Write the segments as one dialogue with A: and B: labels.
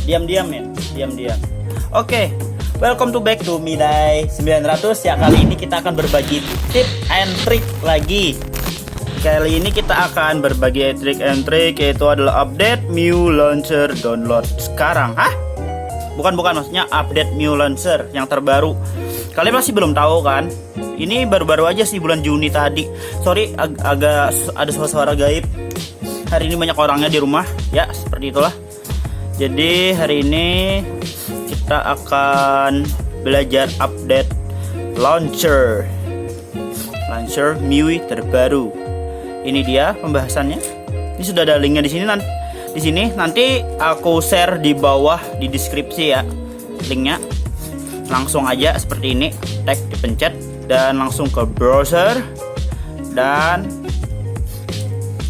A: Diam-diam ya, diam-diam. Oke, welcome to back to Midai 900 ya. Kali ini kita akan berbagi tip and trick lagi. Kali ini kita akan berbagi trik and trick, yaitu adalah update MIUI Launcher download sekarang. Hah? Bukan, maksudnya update MIUI Launcher yang terbaru. Kalian masih belum tahu kan? Ini baru-baru aja sih, bulan Juni tadi. Sorry, agak ada suara gaib. Hari ini banyak orangnya di rumah. Ya, seperti itulah. Jadi hari ini kita akan belajar update launcher MIUI terbaru. Ini dia pembahasannya. Ini sudah ada linknya di sini. Nanti aku share di bawah di deskripsi ya linknya. Langsung aja seperti ini, tag dipencet dan langsung ke browser dan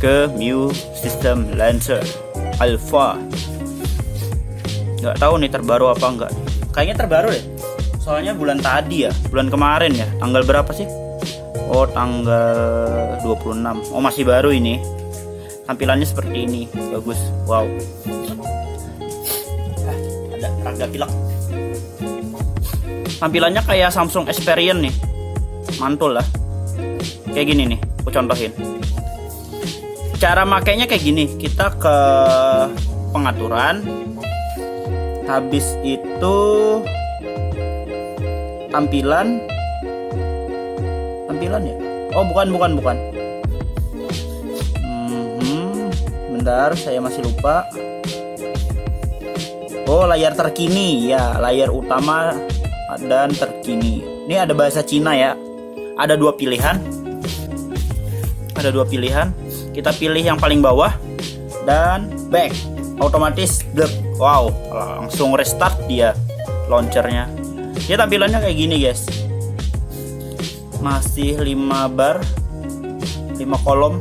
A: ke MIUI System Launcher Alpha. Nggak tahu nih terbaru apa enggak. Kayaknya terbaru deh. Soalnya bulan tadi ya, bulan kemarin ya. Tanggal berapa sih? Oh, tanggal 26. Oh, masih baru ini. Tampilannya seperti ini. Bagus. Wow. Ada raga pilek. Tampilannya kayak Samsung Xperia nih. Mantul lah. Kayak gini nih, aku contohin. Cara makainya kayak gini. Kita ke pengaturan. Habis itu tampilan ya. Oh, bukan. Bentar, saya masih lupa. Oh, layar terkini ya, layar utama dan terkini. Ini ada bahasa Cina ya. Ada dua pilihan. Kita pilih yang paling bawah dan back. Otomatis blek. Wow, langsung restart dia launchernya. Dia tampilannya kayak gini guys. Masih 5 bar, 5 kolom,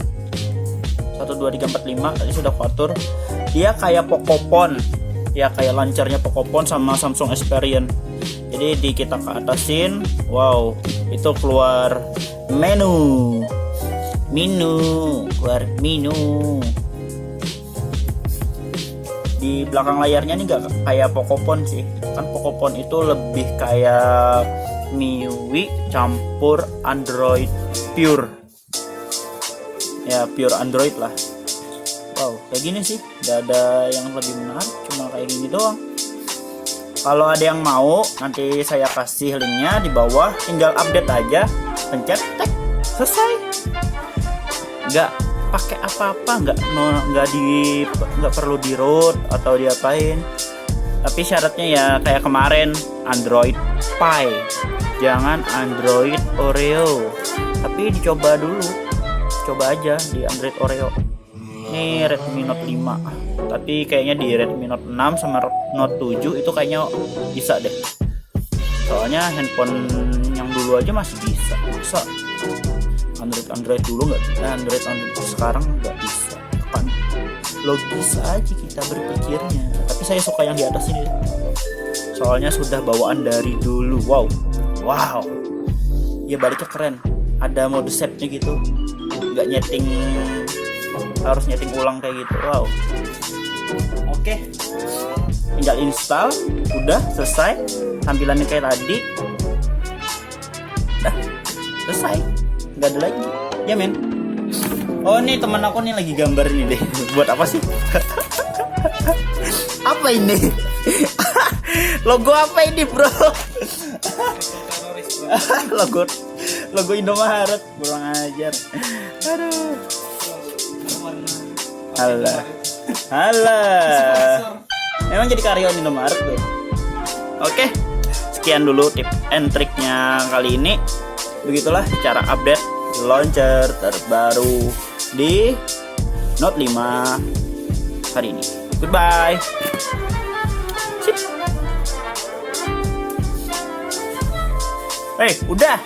A: 1, 2, 3, 4, 5. Tadi sudah aku atur. Dia kayak Pocophone. Ya kayak launchernya Pocophone sama Samsung Xperia. Jadi kita ke atasin. Wow, itu keluar menu. Di belakang layarnya nih gak kayak Pocophone sih. Kan Pocophone itu lebih kayak MIUI campur Android pure. Ya, pure Android lah. Wow, kayak gini sih. Gak ada yang lebih menarik, cuma kayak gini doang. Kalau ada yang mau, nanti saya kasih linknya di bawah. Tinggal update aja, pencet, tag, selesai. Gak pakai apa-apa, nggak perlu di root atau diapain. Tapi syaratnya ya kayak kemarin, Android Pie, jangan Android Oreo. Tapi dicoba dulu, coba aja di Android Oreo. Ini Redmi Note 5, tapi kayaknya di Redmi Note 6 sama Note 7 itu kayaknya bisa deh. Soalnya handphone yang dulu aja masih bisa. Android dulu nggak bisa, Android sekarang nggak bisa kan. Logis aja kita berpikirnya, tapi saya suka yang di atas ini soalnya sudah bawaan dari dulu. Wow ya, baliknya keren, ada mode save-nya gitu, nggak harus nyeting ulang kayak gitu. Wow, oke. Tinggal install, udah selesai. Tampilannya kayak tadi, udah selesai, nggak ada lagi ya men. Oh, nih teman aku nih lagi gambar ini deh. Buat apa sih? Apa ini? Logo apa ini bro? logo Indomaret, kurang ajar. Aduh. Halah. Memang jadi karyawan Indomaret tuh. Oke, sekian dulu tip and triknya kali ini. Begitulah cara update launcher terbaru di Note 5 hari ini. Goodbye. Sip. Udah.